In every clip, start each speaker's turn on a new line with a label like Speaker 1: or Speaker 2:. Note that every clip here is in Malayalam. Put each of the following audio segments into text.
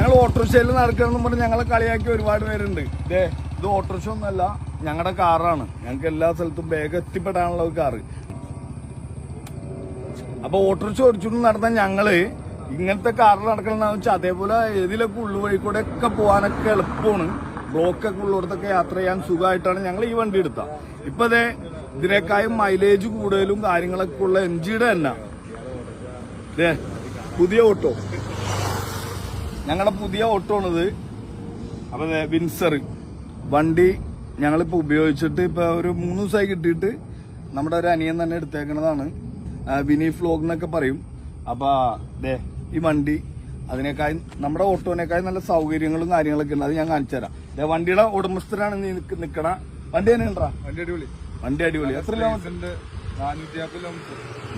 Speaker 1: ഞങ്ങൾ ഓട്ടോറിക്ഷയിൽ നടക്കണം പറഞ്ഞ് ഞങ്ങളെ കളിയാക്കി ഒരുപാട് പേരുണ്ട്. ഇത് ഓട്ടോറിക്ഷ ഒന്നല്ല, ഞങ്ങളുടെ കാറാണ്. ഞങ്ങൾക്ക് എല്ലാ സ്ഥലത്തും വേഗം എത്തിപ്പെടാനുള്ള ഒരു കാറ്. അപ്പൊ ഓട്ടോറിക്ഷ ഓടിച്ചുകൊണ്ട് നടന്ന ഞങ്ങള് ഇങ്ങനത്തെ കാറിൽ നടക്കണമെന്ന് വെച്ചാൽ അതേപോലെ ഏതിലൊക്കെ ഉള്ളുവഴി കൂടെ ഒക്കെ പോകാനൊക്കെ എളുപ്പമാണ്. ബ്ലോക്കൊക്കെ ഉള്ളിടത്തൊക്കെ യാത്ര ചെയ്യാൻ സുഖമായിട്ടാണ് ഞങ്ങൾ ഈ വണ്ടി എടുത്ത. ഇപ്പൊ ഇതിനേക്കായും മൈലേജ് കൂടുതലും കാര്യങ്ങളൊക്കെ ഉള്ള MGയുടെ തന്നെ പുതിയ ഓട്ടോ, ഞങ്ങളുടെ പുതിയ ഓട്ടോ ആണിത്. അപ്പൊ വിൻസർ വണ്ടി ഞങ്ങളിപ്പോ ഉപയോഗിച്ചിട്ട് ഇപ്പൊ ഒരു 3 ദിവസമായി കിട്ടിയിട്ട് നമ്മുടെ ഒരു അനിയൻ തന്നെ എടുത്തേക്കുന്നതാണ്. വിനി ഫ്ലോഗ് എന്നൊക്കെ പറയും. അപ്പൊ ഈ വണ്ടി അതിനേക്കാൾ നമ്മുടെ ഓട്ടോനേക്കാൾ നല്ല സൗകര്യങ്ങളും കാര്യങ്ങളൊക്കെ ഉണ്ട്. അത് ഞാൻ കാണിച്ചു തരാം. വണ്ടിയുടെ ഉടമസ്ഥരാണ് നിക്കണ. വണ്ടി തന്നെയുണ്ടാ? വണ്ടി അടിപൊളി. എത്ര കിലോമീറ്റർ?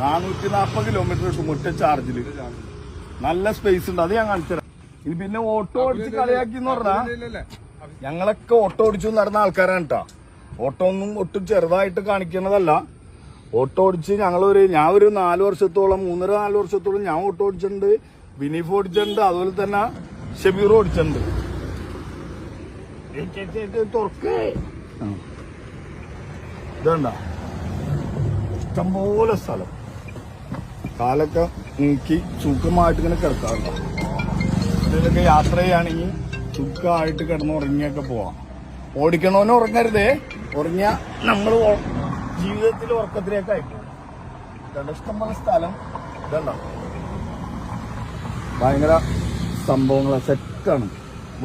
Speaker 1: 440 കിലോമീറ്റർ കിട്ടും ഒറ്റ ചാർജില്. നല്ല സ്പേസ് ഉണ്ട്. അത് ഞാൻ കാണിച്ചു തരാം. ഇനി പിന്നെ ഓട്ടോ ഓടിച്ച് കളിയാക്കി എന്ന് പറഞ്ഞാ ഞങ്ങളൊക്കെ ഓട്ടോ ഓടിച്ചു നടന്ന ആൾക്കാരാണ് കേട്ടാ. ഓട്ടോ ഒന്നും ഒട്ടും ചെറുതായിട്ട് കാണിക്കുന്നതല്ല. ഓട്ടോ ഓടിച്ച് ഞാൻ ഒരു 4 വർഷത്തോളം 3-4 വർഷത്തോളം ഞാൻ ഓട്ടോ ഓടിച്ചിട്ടുണ്ട്. ബിനീഫ് ഓടിച്ചിട്ടുണ്ട്. അതുപോലെ തന്നെ ഷബീർ ഓടിച്ചിട്ടുണ്ട്. ഇതണ്ട ഇഷ്ടംപോലെ സ്ഥലം, കാലൊക്കെ നീക്കി സുഖമായിട്ട് ഇങ്ങനെ കിടക്കാറുണ്ട്. ഇതിലൊക്കെ യാത്ര ചെയ്യുകയാണെങ്കിൽ സുഖമായിട്ട് കിടന്നുറങ്ങിയൊക്കെ പോവാം. ഓടിക്കണോന്ന് ഉറങ്ങരുതേ. ഉറങ്ങിയ നമ്മൾ ജീവിതത്തിൽ ഉറക്കത്തിലേക്ക് അയക്കും. ഇഷ്ടംപോലെ സ്ഥലം ഇതണ്ട, ഭയങ്കര സംഭവങ്ങളാണ്, സെറ്റാണ്.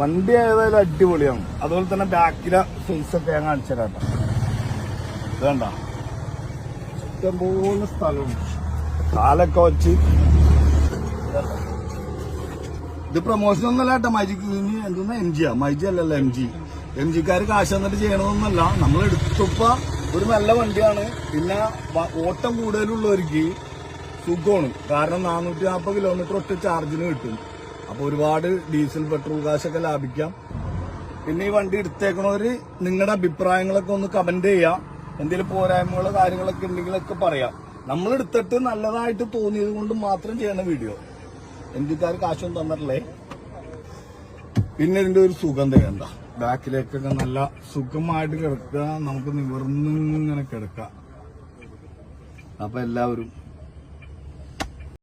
Speaker 1: വണ്ടി ഏതായാലും അടിപൊളിയാണ്. അതുപോലെ തന്നെ ബാക്കിലെ ഫേസൊക്കെ ഞാൻ കാണിച്ചു തരാം. ഇതണ്ട ഇഷ്ടംപോലെ സ്ഥലമുണ്ട്, കാലൊക്കെ വച്ച്. ഇത് പ്രൊമോഷൻ ഒന്നല്ല കേട്ടോ. മൈജിക്ക് എന്തെന്നാ മൈജി അല്ലല്ലോ, MGക്കാര് കാശ് തന്നിട്ട് ചെയ്യണമെന്നല്ല. നമ്മൾ എടുത്തപ്പോ ഒരു നല്ല വണ്ടിയാണ്. പിന്നെ ഓട്ടം കൂടുതലുള്ളവർക്ക് സുഖമാണ്. കാരണം 440 കിലോമീറ്റർ ഒറ്റ ചാർജിന് കിട്ടും. അപ്പൊ ഒരുപാട് ഡീസൽ പെട്രോൾ കാശൊക്കെ ലാഭിക്കാം. പിന്നെ ഈ വണ്ടി എടുത്തേക്കണവര് നിങ്ങളുടെ അഭിപ്രായങ്ങളൊക്കെ ഒന്ന് കമന്റ് ചെയ്യാം. എന്തെങ്കിലും പോരായ്മകളോ കാര്യങ്ങളൊക്കെ ഉണ്ടെങ്കിലൊക്കെ പറയാം. നമ്മൾ എടുത്തിട്ട് നല്ലതായിട്ട് തോന്നിയത് കൊണ്ട് മാത്രം ചെയ്യണ വീഡിയോ. MGക്കാർ കാശൊന്നും തന്നിട്ടില്ലേ. പിന്നെ ഇതിന്റെ ഒരു സുഖം തേണ്ട, ബാക്കിലേക്കൊക്കെ നല്ല സുഖമായിട്ട് കിടക്കുക. നമുക്ക് നിവർന്നിങ്ങനെ കിടക്കാം. അപ്പൊ എല്ലാവരും